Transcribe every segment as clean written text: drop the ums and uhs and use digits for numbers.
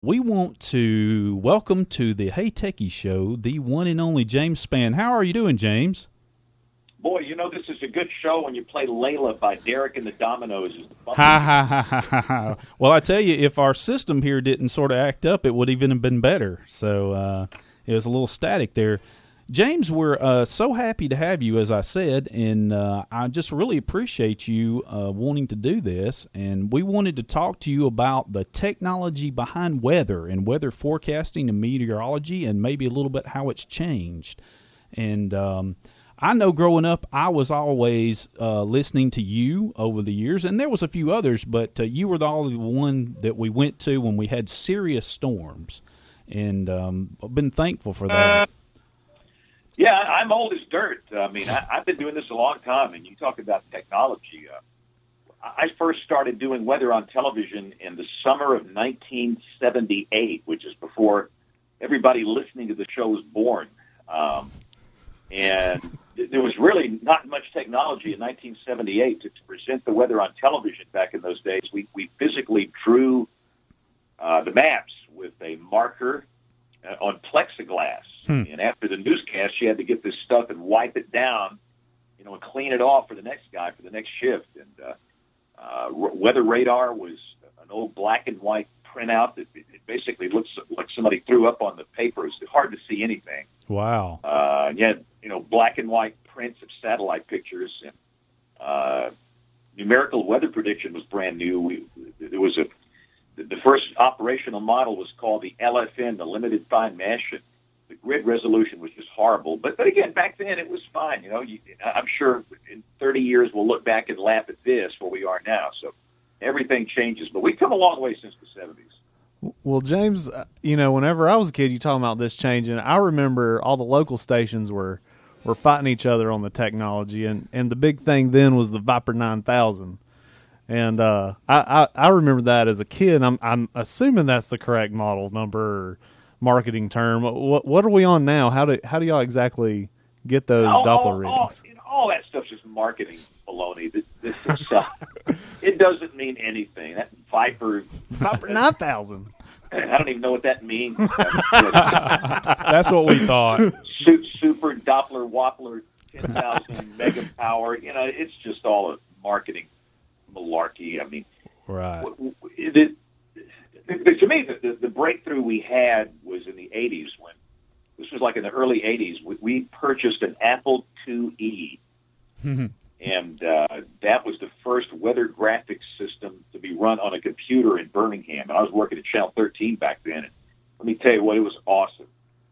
We want to welcome to the Hey Techies Show the one and only James Spann. How are you doing, James? Boy, you know, this is a good show when you play Layla by Derek and the Dominoes. Ha ha ha ha ha ha. Well, I tell you, if our system here didn't sort of act up, it would even have been better. So it was a little static there. James, we're so happy to have you, as I said, and I just really appreciate you wanting to do this. And we wanted to talk to you about the technology behind weather and weather forecasting and meteorology, and maybe a little bit how it's changed. And I know growing up, I was always listening to you over the years, and there was a few others, but you were the only one that we went to when we had serious storms, and I've been thankful for that. Yeah, I'm old as dirt. I mean, I've been doing this a long time, and you talk about technology. I first started doing weather on television in the summer of 1978, which is before everybody listening to the show was born. And there was really not much technology in 1978 to present the weather on television back in those days. We physically drew the maps with a marker on plexiglass. And after the newscast, you had to get this stuff and wipe it down, you know, and clean it off for the next guy for the next shift. And weather radar was an old black and white printout that it basically looks like somebody threw up on the paper. It's hard to see anything. Wow. And you had, you know, black and white prints of satellite pictures. And numerical weather prediction was brand new. There was the first operational model was called the LFN, the limited fine mesh. And the grid resolution was just horrible. But again, back then it was fine. You know, I'm sure in 30 years we'll look back and laugh at this where we are now. So everything changes. But we've come a long way since the 70s. Well, James, you know, whenever I was a kid, you talking about this changing. I remember all the local stations were fighting each other on the technology, and the big thing then was the Viper 9000. And I remember that as a kid. I'm assuming that's the correct model number or marketing term. What are we on now? How do y'all exactly get those Doppler readings? All that stuff's just marketing baloney. This stuff, it doesn't mean anything. That Viper 9000. I don't even know what that means. That's what we thought. Super Doppler Woppler 10,000 mega power. You know, it's just all a marketing malarkey. I mean, right. To me, the breakthrough we had was in the 80s when, this was like in the early 80s, we purchased an Apple IIe, and that was the first weather graphics system to be run on a computer in Birmingham. And I was working at Channel 13 back then, and let me tell you what, it was awesome.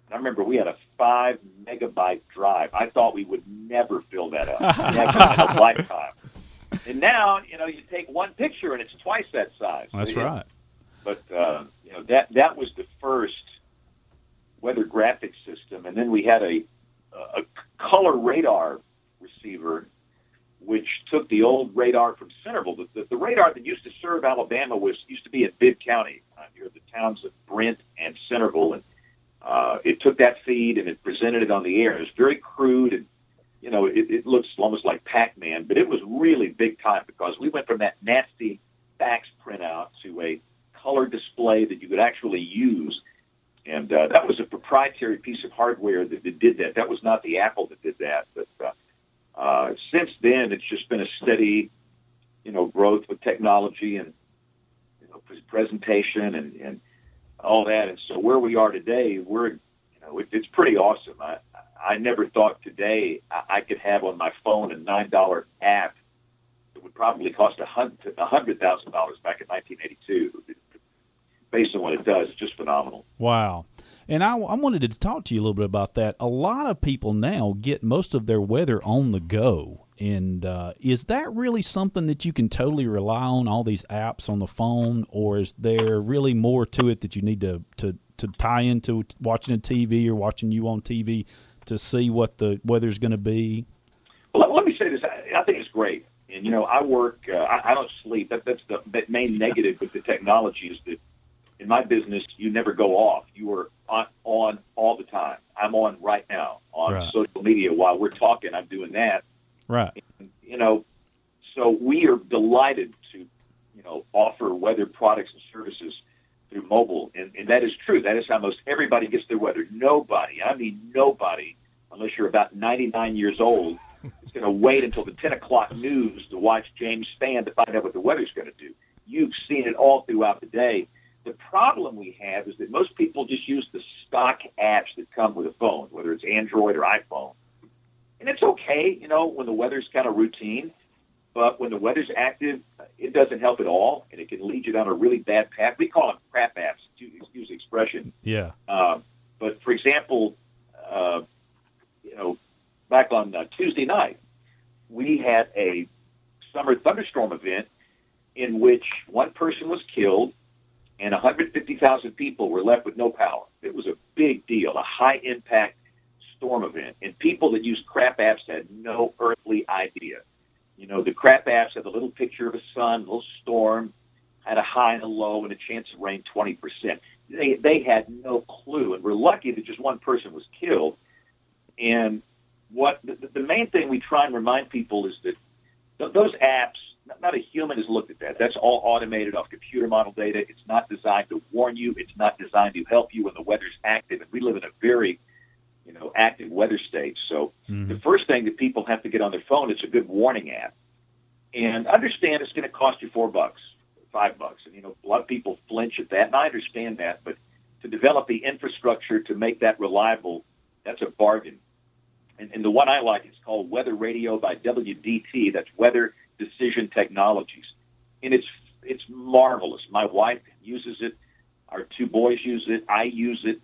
And I remember we had a 5 megabyte drive. I thought we would never fill that up, never in a lifetime. And now, you know, you take one picture and it's twice that size. That's right. But you know, that was the first weather graphics system, and then we had a color radar receiver, which took the old radar from Centerville. The radar that used to serve Alabama used to be in Bibb County, near the towns of Brent and Centerville, and it took that feed and it presented it on the air. It was very crude, and you know, it looks almost like Pac-Man, but it was really big time because we went from that nasty fax printout to a color display that you could actually use. And that was a proprietary piece of hardware that did that. That was not the Apple that did that. But since then, it's just been a steady, you know, growth with technology and, you know, presentation and all that. And so where we are today, you know, it's pretty awesome. I never thought today I could have on my phone a $9 app that would probably cost $100,000 back in 1982. Based on what it does, it's just phenomenal. Wow. And I wanted to talk to you a little bit about that. A lot of people now get most of their weather on the go. And is that really something that you can totally rely on, all these apps on the phone, or is there really more to it that you need to tie into watching a TV or watching you on TV to see what the weather's going to be? Well, let me say this. I think it's great. And, you know, I work, I don't sleep. That's the main negative with the technology is that in my business, you never go off. You are on all the time. I'm on right now on social media. While we're talking, I'm doing that. Right. And, you know, so we are delighted to, you know, offer weather products and services through mobile, and that is true. That is how most everybody gets their weather. Nobody, I mean nobody, unless you're about 99 years old, is going to wait until the 10 o'clock news to watch James Spann to find out what the weather's going to do. You've seen it all throughout the day. The problem we have is that most people just use the stock apps that come with a phone, whether it's Android or iPhone. And it's okay, when the weather's kind of routine. But when the weather's active, it doesn't help at all, and it can lead you down a really bad path. We call them crap apps, to excuse the expression. Yeah. But, for example, back on Tuesday night, we had a summer thunderstorm event in which one person was killed and 150,000 people were left with no power. It was a big deal, a high-impact storm event. And people that used crap apps had no earthly idea. The crap apps had a little picture of a sun, a little storm, had a high and a low, and a chance of rain 20%. They had no clue, and we're lucky that just one person was killed. And what the main thing we try and remind people is that those apps, not a human has looked at that. That's all automated off computer model data. It's not designed to warn you. It's not designed to help you when the weather's active. And we live in a very, active weather state. So the first thing that people have to get on their phone is a good warning app. And understand it's going to cost you $4, $5. And, a lot of people flinch at that, and I understand that. But to develop the infrastructure to make that reliable, that's a bargain. And the one I like is called Weather Radio by WDT. That's Weather Decision Technologies. And it's marvelous. My wife uses it. Our two boys use it. I use it.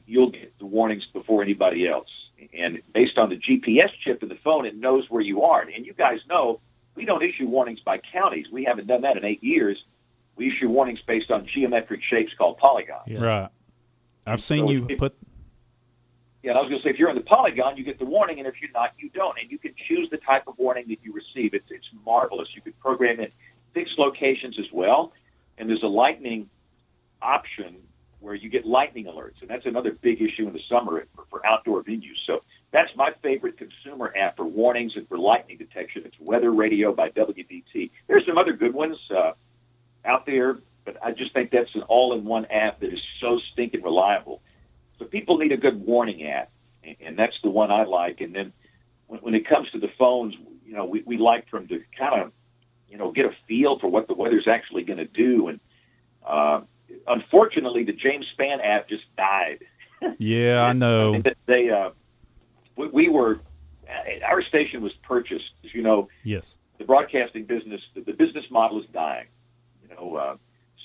You'll get the warnings before anybody else. And based on the GPS chip in the phone, it knows where you are. And you guys know we don't issue warnings by counties. We haven't done that in 8 years. We issue warnings based on geometric shapes called polygons. Yeah. Right. I've seen you put... Yeah, I was going to say, if you're in the polygon, you get the warning, and if you're not, you don't. And you can choose the type of warning that you receive. It's marvelous. You can program in fixed locations as well, and there's a lightning option where you get lightning alerts, and that's another big issue in the summer for outdoor venues. So that's my favorite consumer app for warnings and for lightning detection. It's Weather Radio by WDT. There's some other good ones out there, but I just think that's an all-in-one app that is so stinking reliable. So people need a good warning app, and that's the one I like. And then when it comes to the phones, we like for them to kind of, get a feel for what the weather's actually going to do. And unfortunately, the James Spann app just died. Yeah, I know. Our station was purchased, as you know. Yes. The broadcasting business, the business model is dying.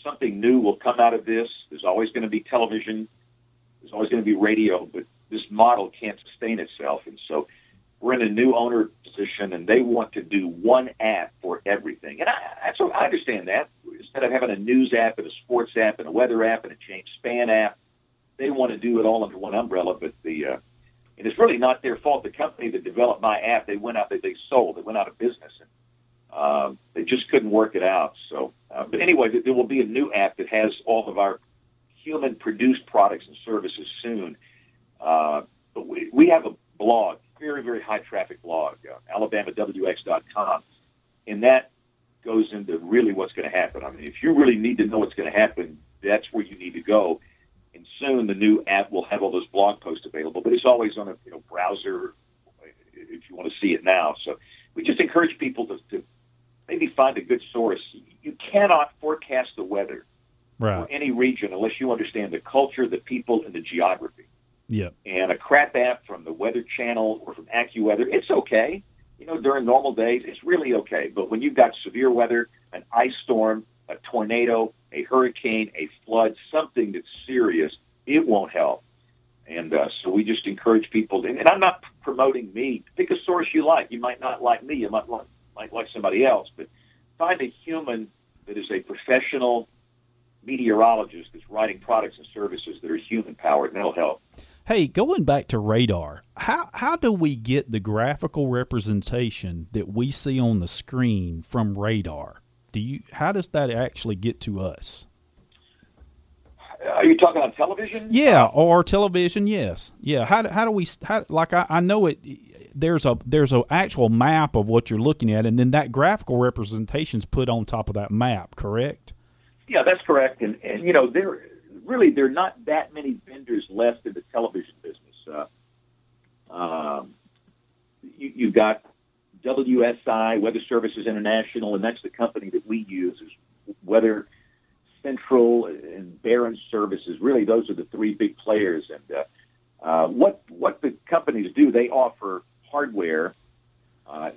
Something new will come out of this. There's always going to be television. There's always going to be radio, but this model can't sustain itself. And so we're in a new owner position, and they want to do one app for everything. And I understand that. Instead of having a news app and a sports app and a weather app and a James Spann app, they want to do it all under one umbrella. But and it's really not their fault. The company that developed my app, they went out, they sold. They went out of business, and they just couldn't work it out. So, but anyway, there will be a new app that has all of our human-produced products and services soon. But we have a blog, very, very high-traffic blog, AlabamaWX.com, and that goes into really what's going to happen. I mean, if you really need to know what's going to happen, that's where you need to go. And soon the new app will have all those blog posts available, but it's always on a browser if you want to see it now. So we just encourage people to maybe find a good source. You cannot forecast the weather. Right. For any region unless you understand the culture, the people, and the geography. Yep. And a crap app from the Weather Channel or from AccuWeather, it's okay. During normal days, it's really okay. But when you've got severe weather, an ice storm, a tornado, a hurricane, a flood, something that's serious, it won't help. And so we just encourage people, and I'm not promoting me. Pick a source you like. You might not like me. You might like somebody else. But find a human that is a professional meteorologist that's writing products and services that are human-powered, and that'll help. Hey, going back to radar, how do we get the graphical representation that we see on the screen from radar? How does that actually get to us? Are you talking on television? Yeah, or television, yes. Yeah, how do we I know it. There's a actual map of what you're looking at, and then that graphical representation's put on top of that map, correct? Yeah, that's correct. And there are not that many vendors left in the television business. You've got WSI, Weather Services International, and that's the company that we use. Is Weather Central and Barron Services. Really, those are the three big players. And what the companies do, they offer hardware.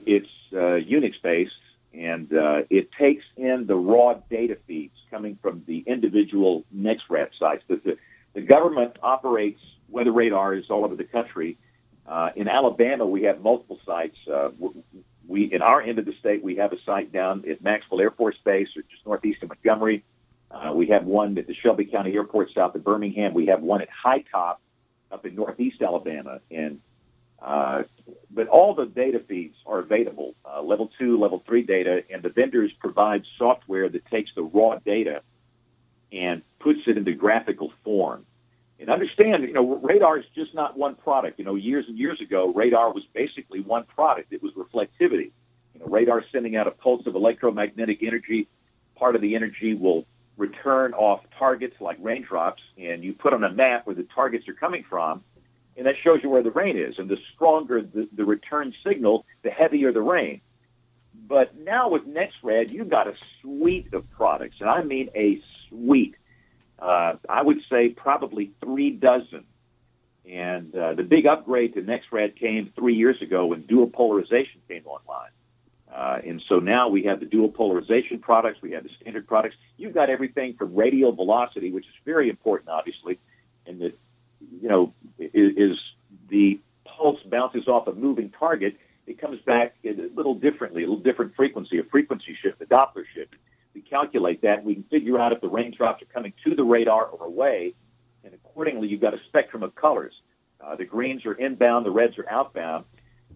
It's Unix-based, and it takes in the raw data feeds coming from the individual NEXRAD sites. The government operates weather radars all over the country. In Alabama, we have multiple sites. In our end of the state, we have a site down at Maxwell Air Force Base, or just northeast of Montgomery. We have one at the Shelby County Airport south of Birmingham. We have one at High Top up in northeast Alabama. But all the data feeds are available, level 2, level 3 data, and the vendors provide software that takes the raw data and puts it into graphical form. And understand, radar is just not one product. Years and years ago, radar was basically one product. It was reflectivity. Radar sending out a pulse of electromagnetic energy. Part of the energy will return off targets like raindrops, and you put on a map where the targets are coming from, and that shows you where the rain is. And the stronger the return signal, the heavier the rain. But now with NEXRAD, you've got a suite of products, and I mean a suite. I would say probably 3 dozen. And the big upgrade to NEXRAD came 3 years ago when dual polarization came online. And so now we have the dual polarization products, we have the standard products. You've got everything from radial velocity, which is very important, obviously, and that, is the pulse bounces off a moving target, it comes back a little differently, a little different frequency, a frequency shift, a Doppler shift. We calculate that, and we can figure out if the raindrops are coming to the radar or away, and accordingly, you've got a spectrum of colors. The greens are inbound, the reds are outbound,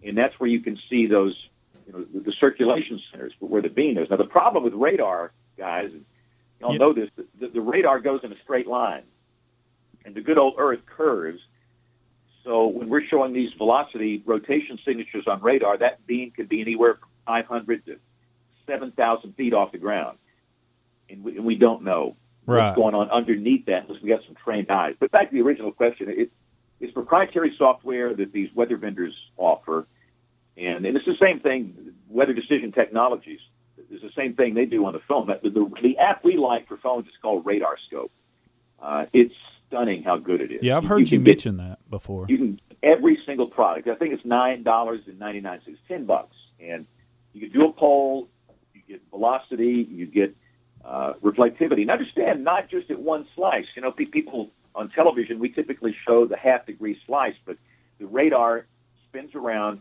and that's where you can see those, the circulation centers where the beam is. Now, the problem with radar, guys, and y'all know this, the radar goes in a straight line, and the good old Earth curves. So when we're showing these velocity rotation signatures on radar, that beam could be anywhere from 500 to 7,000 feet off the ground. And we don't know what's going on underneath that unless we have some trained eyes. But back to the original question, it's proprietary software that these weather vendors offer. And it's the same thing, Weather Decision Technologies. It's the same thing they do on the phone. The app we like for phones is called Radarscope. It's stunning how good it is. Yeah, I've heard you mention that before. You can every single product. I think it's $9.99. It's $10, and you can do a poll. You get velocity. You get reflectivity. And understand, not just at one slice. People on television, we typically show the half-degree slice, but the radar spins around,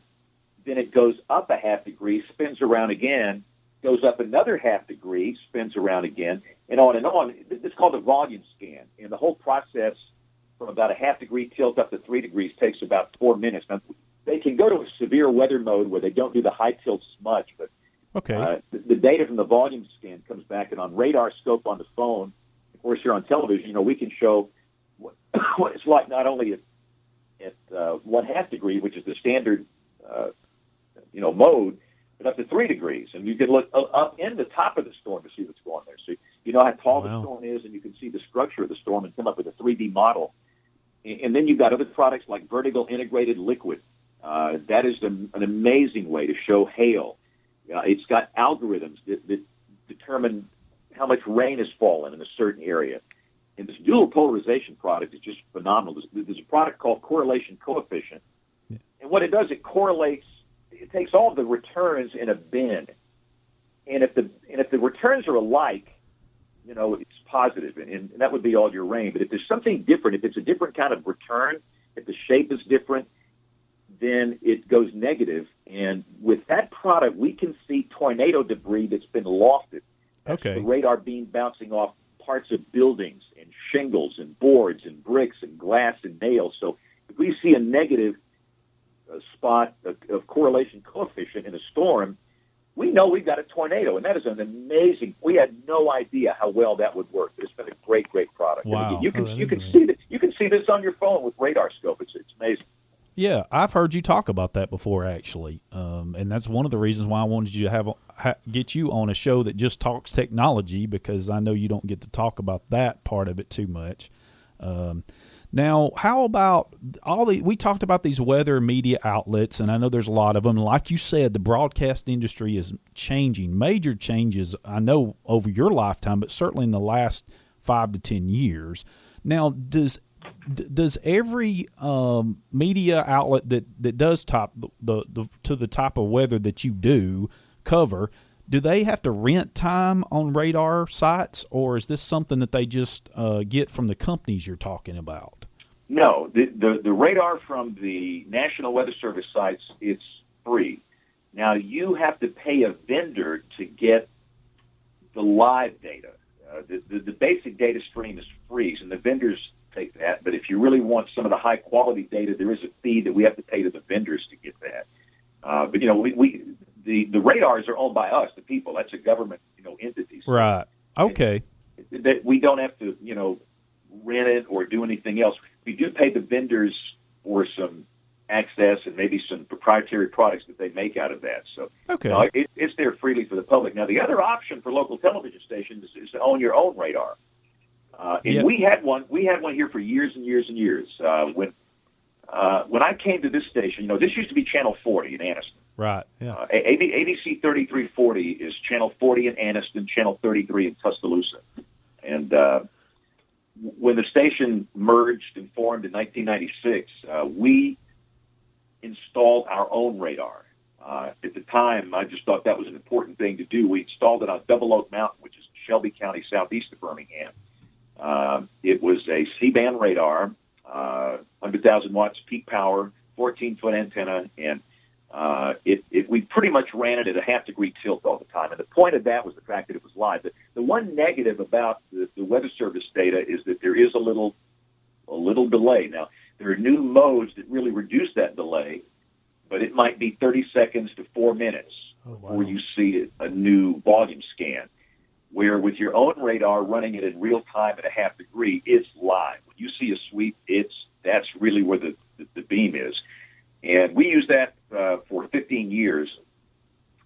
then it goes up a half degree, spins around again, goes up another half degree, spins around again, and on and on. It's called a volume scan, and the whole process from about a half degree tilt up to 3 degrees takes about 4 minutes. Now, they can go to a severe weather mode where they don't do the high tilts as much, but the data from the volume scan comes back, and on radar scope on the phone, of course, here on television, we can show what it's like not only at 1/2 degree, which is the standard mode, but up to 3 degrees. And you can look up in the top of the storm to see what's going there. So you know how tall the storm is, and you can see the structure of the storm and come up with a 3D model. And then you've got other products like vertical integrated liquid. That is an amazing way to show hail. It's got algorithms that determine how much rain has fallen in a certain area. And this dual polarization product is just phenomenal. There's a product called correlation coefficient. Yeah. And what it does, it correlates, it takes all the returns in a bin. And if the returns are alike, it's positive, and that would be all your rain. But if there's something different, if it's a different kind of return, if the shape is different, then it goes negative. And with that product, we can see tornado debris that's been lofted. That's the radar beam bouncing off parts of buildings and shingles and boards and bricks and glass and nails. So if we see a negative spot of correlation coefficient in a storm, we know we've got a tornado, and that is an amazing. We had no idea how well that would work. It's been a great, great product. Wow. You can see that. You can see this on your phone with Radarscope. It's amazing. Yeah, I've heard you talk about that before, actually, and that's one of the reasons why I wanted you to get you on a show that just talks technology, because I know you don't get to talk about that part of it too much. Now, how about we talked about these weather media outlets, and I know there's a lot of them. Like you said, the broadcast industry is changing, major changes, I know, over your lifetime, but certainly in the last 5 to 10 years. Now, does every media outlet that does top to the type of weather that you do cover, do they have to rent time on radar sites, or is this something that they just get from the companies you're talking about? No, the radar from the National Weather Service sites, it's free. Now, you have to pay a vendor to get the live data. The basic data stream is free, and the vendors take that. But if you really want some of the high-quality data, there is a fee that we have to pay to the vendors to get that. But, you know, the radars are owned by us, the people. That's a government, entity. So right. Okay. That we don't have to, rent it or do anything else. We do pay the vendors for some access and maybe some proprietary products that they make out of that. So okay. It's there freely for the public. Now, the other option for local television stations is to own your own radar. And we had one here for years and years and years. When I came to this station, this used to be Channel 40 in Anniston. Right. Yeah. ABC 3340 is Channel 40 in Anniston, Channel 33 in Tuscaloosa. And when the station merged and formed in 1996, we installed our own radar. At the time, I just thought that was an important thing to do. We installed it on Double Oak Mountain, which is Shelby County, southeast of Birmingham. It was a C-band radar, 100,000 watts peak power, 14-foot antenna, and we pretty much ran it at a half-degree tilt all the time. And the point of that was the fact that it was live. The one negative about the Weather Service data is that there is a little delay. Now, there are new modes that really reduce that delay, but it might be 30 seconds to 4 minutes before you see a new volume scan. Where with your own radar running it in real time at a half degree, it's live. When you see a sweep, that's really where the beam is. And we used that for 15 years.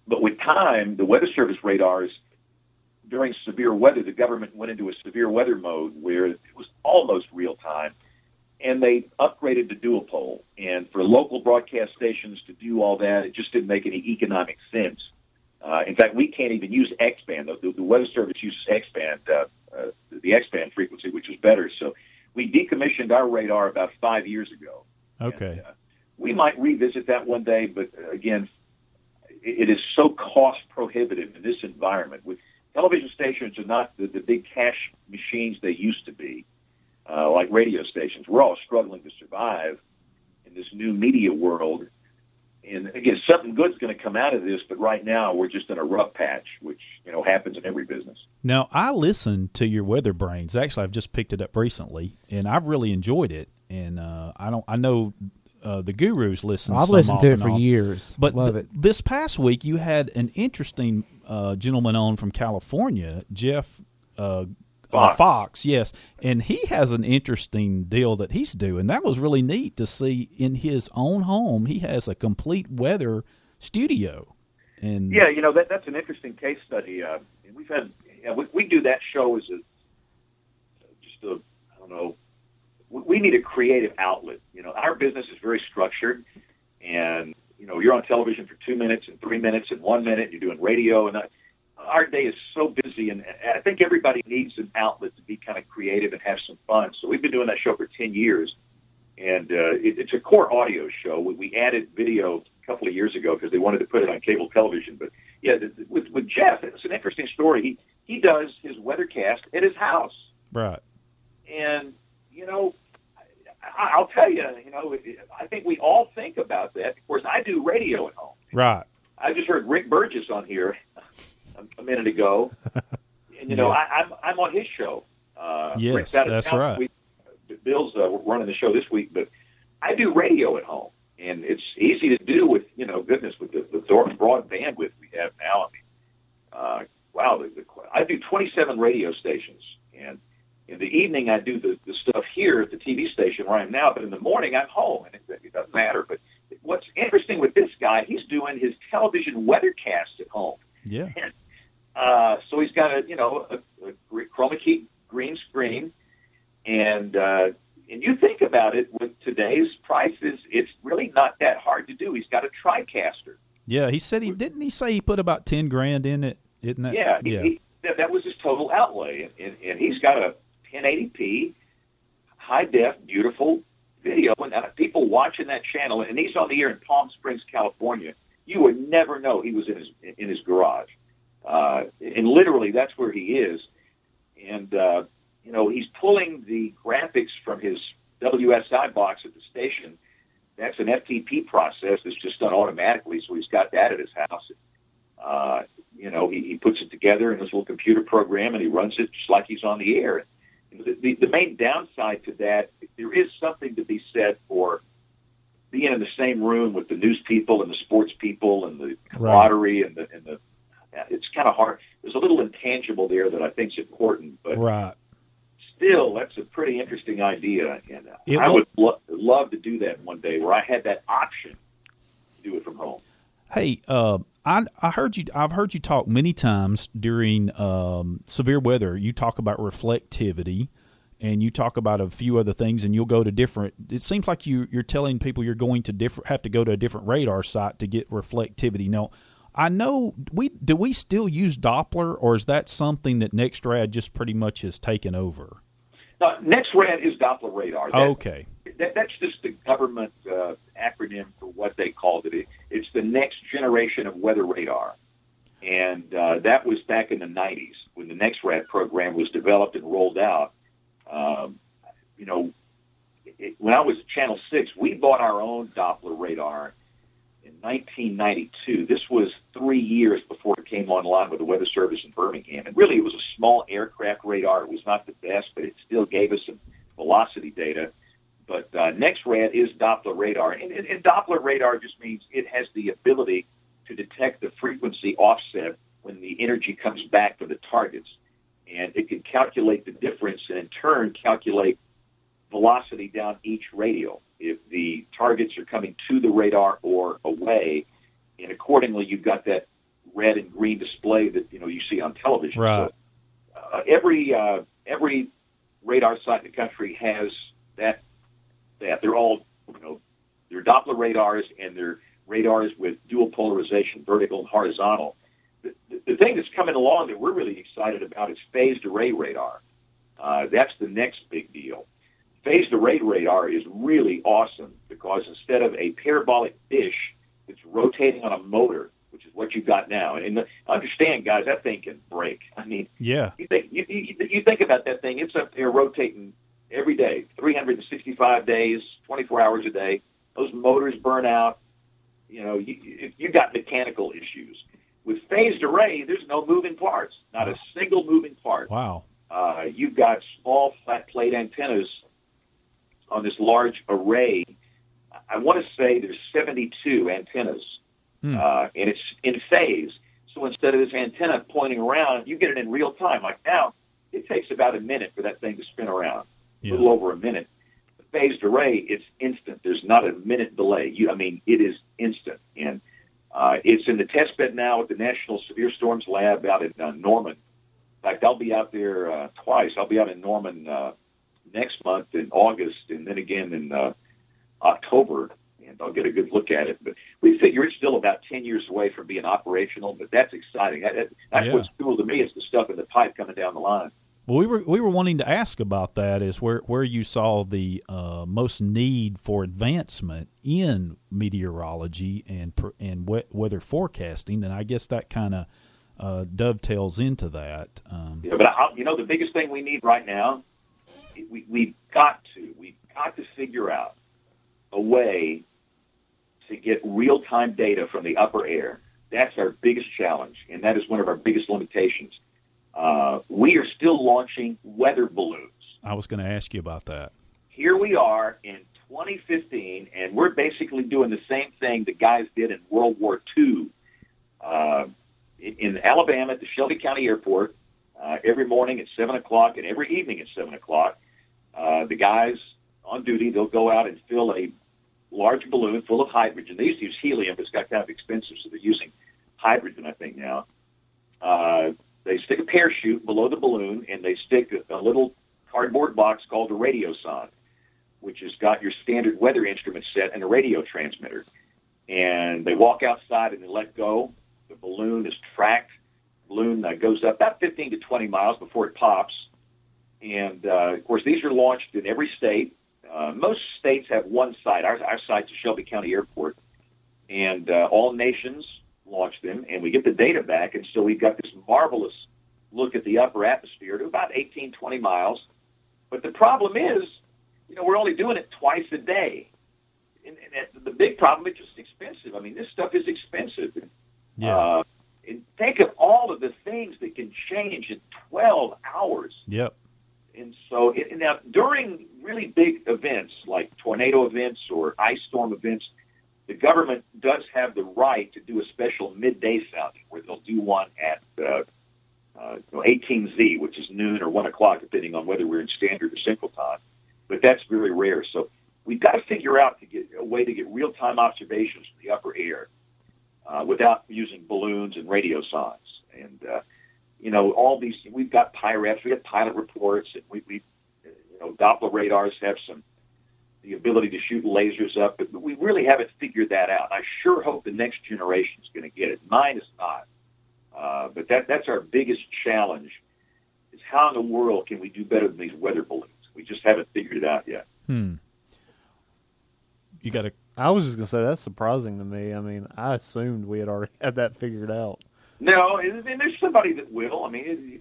But with time, the Weather Service radars, during severe weather, the government went into a severe weather mode where it was almost real time, and they upgraded to dual pole. And for local broadcast stations to do all that, it just didn't make any economic sense. In fact, we can't even use X-band. The Weather Service uses X-band, the X-band frequency, which is better. So we decommissioned our radar about 5 years ago. Okay. And, we might revisit that one day, but again, it is so cost prohibitive in this environment. With television stations are not the big cash machines they used to be, like radio stations. We're all struggling to survive in this new media world. And again, something good's going to come out of this, but right now we're just in a rough patch, which happens in every business. Now, I listened to your Weather Brains. Actually, I've just picked it up recently, and I've really enjoyed it. And I know the gurus listen. I've listened to it for years. But love it. This past week, you had an interesting gentleman on from California, Jeff Fox, yes, and he has an interesting deal that he's doing. That was really neat to see in his own home. He has a complete weather studio, and that's an interesting case study. We've had we do that show as we need a creative outlet. Our business is very structured, and you're on television for 2 minutes and 3 minutes and 1 minute. You're doing radio, and our day is so busy, and I think everybody needs an outlet to be kind of creative and have some fun. So we've been doing that show for 10 years, and it's a core audio show. We added video a couple of years ago because they wanted to put it on cable television. But yeah, with Jeff, it's an interesting story. He does his Weathercast at his house, right? And I'll tell you, I think we all think about that. Of course, I do radio at home, right? I just heard Rick Burgess on here a minute ago, and I'm on his show. Yes, that's right. Bill's running the show this week, but I do radio at home, and it's easy to do with with the broad bandwidth we have now. I mean, I do 27 radio stations, and in the evening I do the stuff here at the TV station where I am now. But in the morning I'm home, and it doesn't matter. But what's interesting with this guy, he's doing his television weathercast at home. Yeah. So he's got a chroma key green screen, and you think about it, with today's prices, it's really not that hard to do. He's got a TriCaster. Yeah, he said didn't he say he put about $10,000 in it? Isn't that? Yeah, that was his total outlay, and he's got a 1080p, high def, beautiful video, and people watching that channel. And he's on the air in Palm Springs, California. You would never know he was in his garage, and literally that's where he is. And he's pulling the graphics from his WSI box at the station. That's an FTP process that's just done automatically, so he's got that at his house. He puts it together in his little computer program, and he runs it just like he's on the air. The main downside to that, there is something to be said for being in the same room with the news people and the sports people and the camaraderie and the. It's kind of hard. There's a little intangible there that I think is important, but still, that's a pretty interesting idea, and I would love to do that one day, where I had that option to do it from home. Hey, I heard you. I've heard you talk many times during severe weather. You talk about reflectivity, and you talk about a few other things, and you'll go to different. It seems like you're telling people you're going to have to go to a different radar site to get reflectivity. Now, I know do we still use Doppler, or is that something that NextRad just pretty much has taken over? No, NextRad is Doppler radar. Okay. That's just the government acronym for what they called it. It's the next generation of weather radar. And that was back in the 90s when the NextRad program was developed and rolled out. When I was at Channel 6, we bought our own Doppler radar in 1992. This was 3 years before it came online with the Weather Service in Birmingham. And really, it was a small aircraft radar. It was not the best, but it still gave us some velocity data. But NextRad is Doppler radar. And Doppler radar just means it has the ability to detect the frequency offset when the energy comes back from the targets. And it can calculate the difference and, in turn, calculate velocity down each radial if the targets are coming to the radar or away. And accordingly, you've got that red and green display that you see on television. Right. So, every radar site in the country has that. They're all, they're Doppler radars, and they're radars with dual polarization, vertical and horizontal. The thing that's coming along that we're really excited about is phased array radar. That's the next big deal. Phased array radar is really awesome because instead of a parabolic dish that's rotating on a motor, which is what you've got now, and understand, guys, that thing can break. I mean, yeah. You think about that thing; it's up there rotating every day, 365 days, 24 hours a day. Those motors burn out. You got mechanical issues. With phased array, there's no moving parts, not a single moving part. Wow. You've got small flat plate antennas on this large array. I want to say there's 72 antennas, and it's in phase. So instead of this antenna pointing around, you get it in real time. Like now, it takes about a minute for that thing to spin around. A little over a minute. The phased array, it's instant. There's not a minute delay. It is instant. And it's in the test bed now at the National Severe Storms Lab out in Norman. In fact, I'll be out there twice. I'll be out in Norman next month in August, and then again in October, and I'll get a good look at it. But we figure it's still about 10 years away from being operational, but that's exciting. That's what's cool to me is the stuff in the pipe coming down the line. Well, we were wanting to ask about that, is where you saw the most need for advancement in meteorology and weather forecasting, and I guess that kind of dovetails into that. But the biggest thing we need right now, we've got to figure out a way to get real-time data from the upper air. That's our biggest challenge, and that is one of our biggest limitations. We are still launching weather balloons. I was going to ask you about that. Here we are in 2015, and we're basically doing the same thing the guys did in World War II. In Alabama at the Shelby County Airport, every morning at 7 o'clock and every evening at 7 o'clock, the guys on duty, they'll go out and fill a large balloon full of hydrogen. They used to use helium, but it's got kind of expensive, so they're using hydrogen, I think, now. They stick a parachute below the balloon, and they stick a little cardboard box called a radiosonde, which has got your standard weather instrument set and a radio transmitter. And they walk outside and they let go. The balloon is tracked. The balloon goes up about 15 to 20 miles before it pops. And, of course, these are launched in every state. Most states have one site. Our site's at Shelby County Airport. And all nations launch them, and we get the data back. And so we've got this marvelous look at the upper atmosphere to about 18, 20 miles. But the problem is, we're only doing it twice a day. And the big problem is just expensive. I mean, this stuff is expensive. Yeah. And think of all of the things that can change in 12 hours. Yep. And so now during really big events like tornado events or ice storm events, the government does have the right to do a special midday sounding where they'll do one at 18Z, which is noon or 1 o'clock, depending on whether we're in standard or central time. But that's very rare. So we've got to figure out to get a way to get real-time observations from the upper air without using balloons and radio sondes. And, all these, we've got PIREPs, we have pilot reports, and we Doppler radars have the ability to shoot lasers up, but we really haven't figured that out. I sure hope the next generation is going to get it. Mine is not. But that's our biggest challenge, is how in the world can we do better than these weather balloons? We just haven't figured it out yet. You got to. I was just going to say, that's surprising to me. I mean, I assumed we had already had that figured out. No, and there's somebody that will. I mean,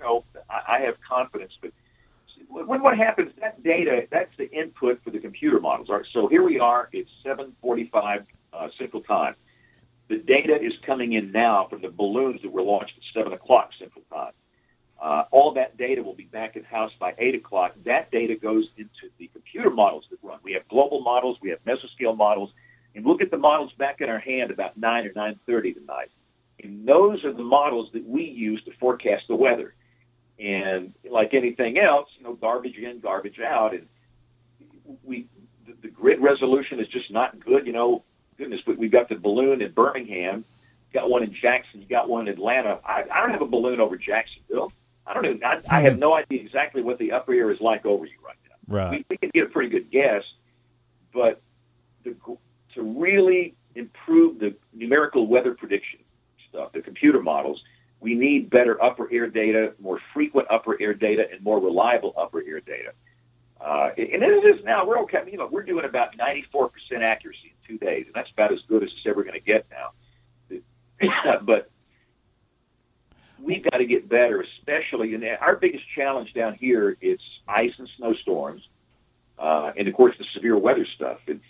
I have confidence, but when what happens, that data, that's the input for the computer models. All right, so here we are, it's 7:45 Central Time. The data is coming in now from the balloons that were launched at 7 o'clock Central Time. All that data will be back in house by 8 o'clock. That data goes into the computer models that run. We have global models, we have mesoscale models, and we'll get the models back in our hand about 9 or 9:30 tonight. And those are the models that we use to forecast the weather. And like anything else, garbage in, garbage out. And the grid resolution is just not good. Goodness, we've got the balloon in Birmingham, got one in Jackson, you got one in Atlanta. I don't have a balloon over Jacksonville. I don't know. I have no idea exactly what the upper air is like over you right now. Right. We can get a pretty good guess, but to really improve the numerical weather prediction stuff, the computer models, we need better upper air data, more frequent upper air data, and more reliable upper air data. And it is now, we're okay. We're doing about 94% accuracy in 2 days, and that's about as good as it's ever going to get now. But we've got to get better, especially, and our biggest challenge down here is ice and snowstorms, and of course the severe weather stuff. And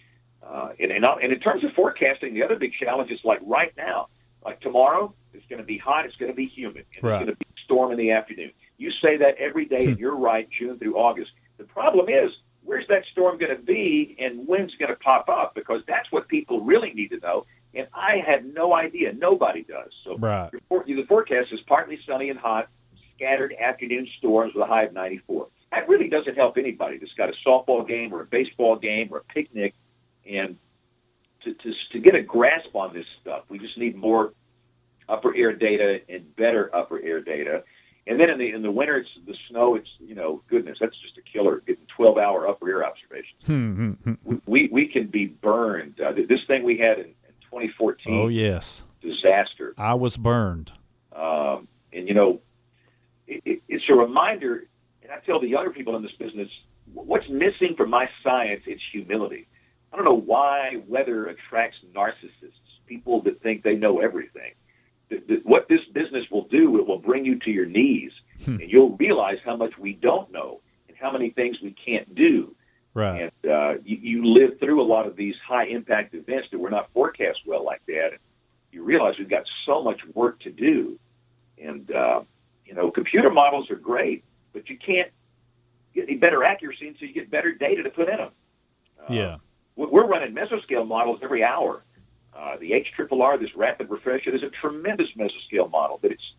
in terms of forecasting, the other big challenge is like right now, like tomorrow, it's going to be hot, it's going to be humid, and right. It's going to be a storm in the afternoon. You say that every day, and you're right, June through August. The problem is, where's that storm going to be, and when's going to pop up? Because that's what people really need to know. And I have no idea. Nobody does. So right. The forecast is partly sunny and hot, scattered afternoon storms with a high of 94. That really doesn't help anybody that's got a softball game or a baseball game or a picnic. And to get a grasp on this stuff, we just need more upper air data and better upper air data. And then in the winter, it's the snow. It's goodness, that's just a killer. Getting 12-hour upper air observations. We can be burned. This thing we had in 2014. Oh yes, disaster. I was burned. And it's a reminder. And I tell the younger people in this business, what's missing from my science? It's humility. I don't know why weather attracts narcissists, people that think they know everything. What this business will do, it will bring you to your knees, and you'll realize how much we don't know and how many things we can't do. Right. And you live through a lot of these high-impact events that were not forecast well like that, and you realize we've got so much work to do. And, computer models are great, but you can't get any better accuracy until you get better data to put in them. Yeah. We're running mesoscale models every hour. The HRRR, this rapid refresher, is a tremendous mesoscale model, but it's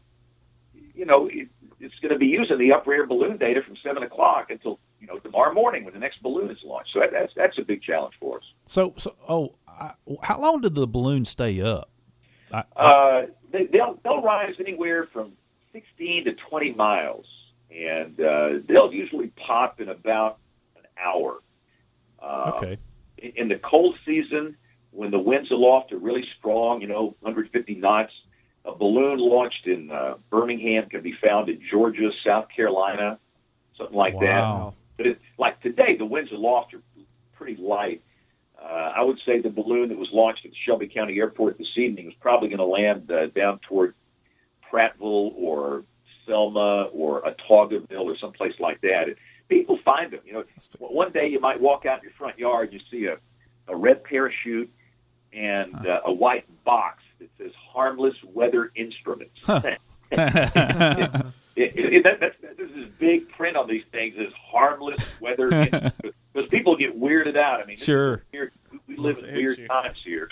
going to be using the upper air balloon data from 7 o'clock until tomorrow morning when the next balloon is launched. So that's a big challenge for us. How long did the balloon stay up? They'll rise anywhere from 16 to 20 miles, and they'll usually pop in about an hour. Okay. In the cold season, when the winds aloft are really strong, 150 knots, a balloon launched in Birmingham can be found in Georgia, South Carolina, something like Wow. that. But like today, the winds aloft are pretty light. I would say the balloon that was launched at Shelby County Airport this evening was probably going to land down toward Prattville or Selma or Autaugaville or someplace like that. People find them. One day you might walk out in your front yard and you see a red parachute and a white box that says "Harmless Weather Instruments." Huh. This is big print on these things is "Harmless Weather Instruments," because people get weirded out. I mean, Sure. We live in weird times here.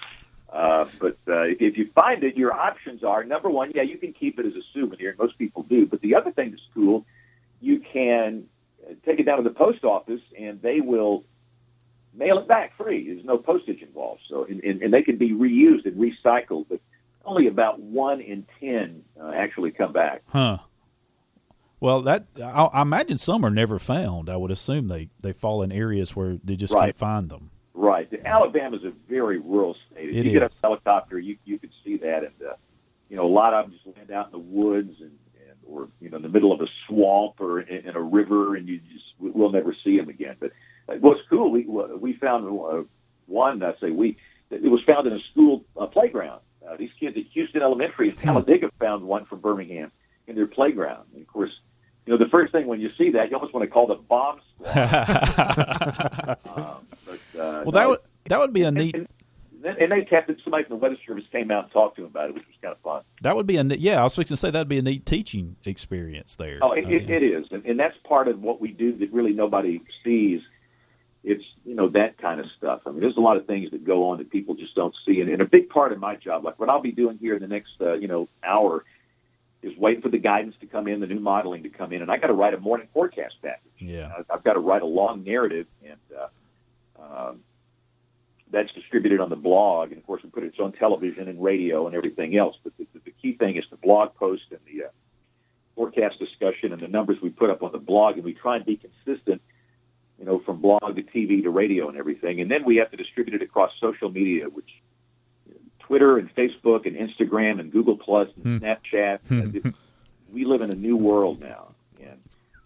But if you find it, your options are, number one, you can keep it as a souvenir, and most people do. But the other thing that's cool, you can take it down to the post office, and they will mail it back free. There's no postage involved. So, and they can be reused and recycled, but only about 1 in 10 actually come back. Huh. Well, I imagine some are never found. I would assume they fall in areas where they just can't find them. Right. Alabama's a very rural state. If you get a helicopter, you could see that, and a lot of them just land out in the woods or in the middle of a swamp or in a river, and we'll never see them again. But what's cool, we found one. I say it was found in a school playground. These kids at Houston Elementary in Talladega found one from Birmingham in their playground. And of course, the first thing when you see that, you almost want to call the bomb squad. That would be a neat. And they tested. Somebody from the Weather Service came out and talked to them about it, which was kind of fun. That would be I was fixing to say that'd be a neat teaching experience there. Oh, it is, and that's part of what we do that really nobody sees. It's that kind of stuff. I mean, there's a lot of things that go on that people just don't see, and a big part of my job, like what I'll be doing here in the next hour, is waiting for the guidance to come in, the new modeling to come in, and I got to write a morning forecast package. Yeah, I've got to write a long narrative, and that's distributed on the blog, and of course we put it on television and radio and everything else. But the key thing is the blog post and the forecast discussion and the numbers we put up on the blog, and we try and be consistent, from blog to TV to radio and everything. And then we have to distribute it across social media, which Twitter and Facebook and Instagram and Google Plus and Snapchat. We live in a new world now, and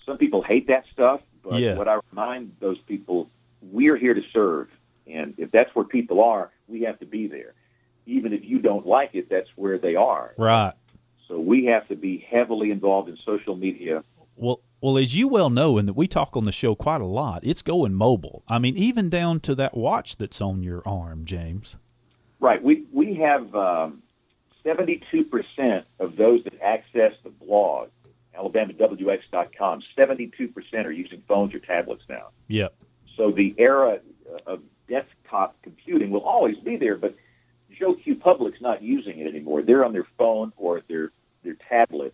some people hate that stuff. But what I remind those people, we're here to serve. And if that's where people are, we have to be there. Even if you don't like it, that's where they are. Right. So we have to be heavily involved in social media. Well, as you well know, and that we talk on the show quite a lot, it's going mobile. I mean, even down to that watch that's on your arm, James. Right. We have 72% of those that access the blog, AlabamaWX.com, 72% are using phones or tablets now. Yep. So the era of desktop computing will always be there, but Joe Q Public's not using it anymore. They're on their phone or their tablet,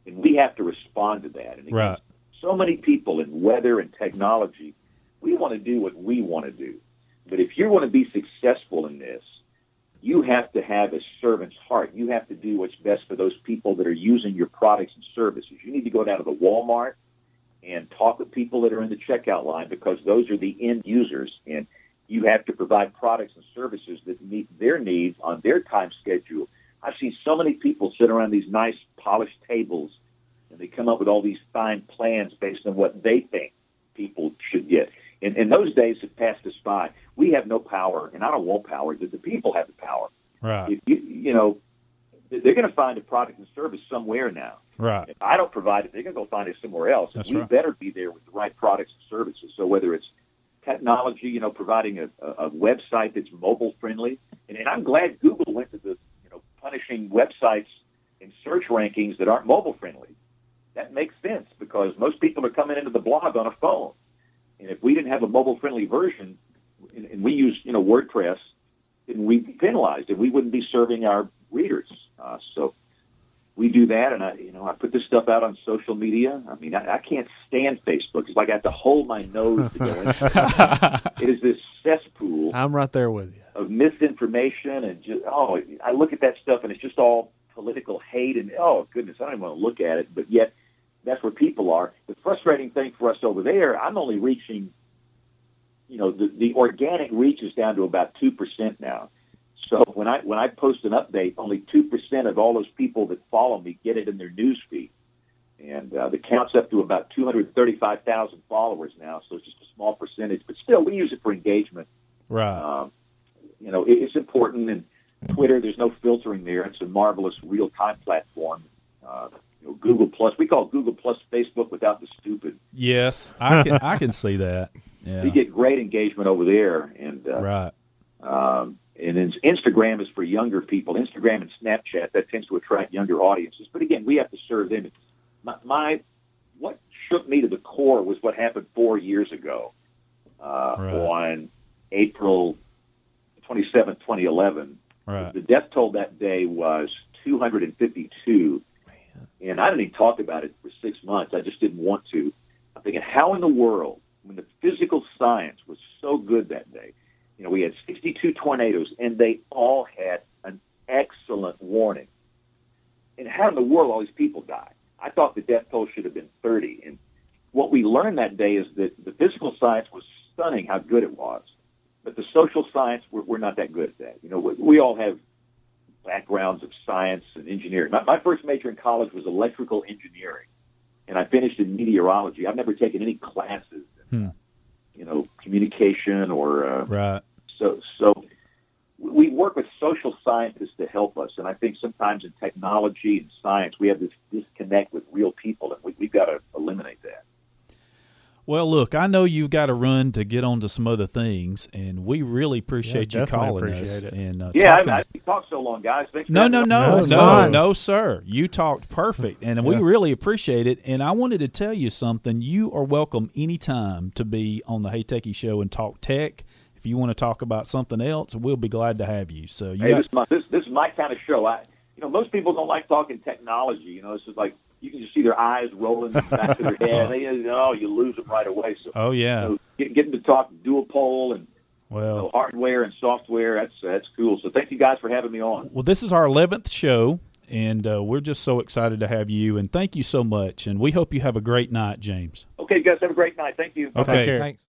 and we have to respond to that. And right. So many people in weather and technology, we want to do what we want to do. But if you want to be successful in this, you have to have a servant's heart. You have to do what's best for those people that are using your products and services. You need to go down to the Walmart and talk with people that are in the checkout line, because those are the end users, and you have to provide products and services that meet their needs on their time schedule. I've seen so many people sit around these nice polished tables, and they come up with all these fine plans based on what they think people should get. And those days have passed us by. We have no power, and I don't want power. The people have the power. Right. They're going to find a product and service somewhere now. Right. If I don't provide it, they're going to go find it somewhere else. That's and we better be there with the right products and services. So whether it's technology, providing a website that's mobile friendly, and I'm glad Google went to the punishing websites in search rankings that aren't mobile friendly. That makes sense, because most people are coming into the blog on a phone, and if we didn't have a mobile friendly version, and we use WordPress, then we'd be penalized, and we wouldn't be serving our readers. So we do that, and I put this stuff out on social media. I mean, I can't stand Facebook. It's like I have to hold my nose to go into it. It is this cesspool. I'm right there with you. Of misinformation, and just I look at that stuff, and it's just all political hate, and oh goodness, I don't even want to look at it. But yet, that's where people are. The frustrating thing for us over there, I'm only reaching, the organic reach is down to about 2% now. So when I post an update, only 2% of all those people that follow me get it in their news feed. And the count's up to about 235,000 followers now, so it's just a small percentage. But still, we use it for engagement. Right. It's important. And Twitter, there's no filtering there. It's a marvelous real-time platform. Google Plus, we call Google Plus Facebook without the stupid. Yes, I can see that. Yeah. You get great engagement over there. And right. And then Instagram is for younger people. Instagram and Snapchat, that tends to attract younger audiences. But again, we have to serve them. What shook me to the core was what happened 4 years ago on April 27, 2011. Right. The death toll that day was 252. Man. And I didn't even talk about it for 6 months. I just didn't want to. I'm thinking, how in the world, when the physical science was so good that day, we had 62 tornadoes, and they all had an excellent warning. And how in the world all these people died? I thought the death toll should have been 30. And what we learned that day is that the physical science was stunning how good it was. But the social science, we're not that good at that. We all have backgrounds of science and engineering. My first major in college was electrical engineering, and I finished in meteorology. I've never taken any classes in, communication or right. So we work with social scientists to help us, and I think sometimes in technology and science we have this disconnect with real people, and we've got to eliminate that. Well, look, I know you've got to run to get on to some other things, and we really appreciate you calling us. And I talked so long, guys. Thanks no, sir. You talked perfect, and we really appreciate it. And I wanted to tell you something. You are welcome anytime to be on the Hey Techies Show and talk tech. If you want to talk about something else, we'll be glad to have you. So this is my kind of show. Most people don't like talking technology. It's just like you can just see their eyes rolling back to their head. You lose them right away. So getting to talk dual pole and hardware and software, that's cool. So thank you guys for having me on. Well, this is our 11th show, and we're just so excited to have you. And thank you so much. And we hope you have a great night, James. Okay, guys, have a great night. Thank you. Okay, take care. Thanks.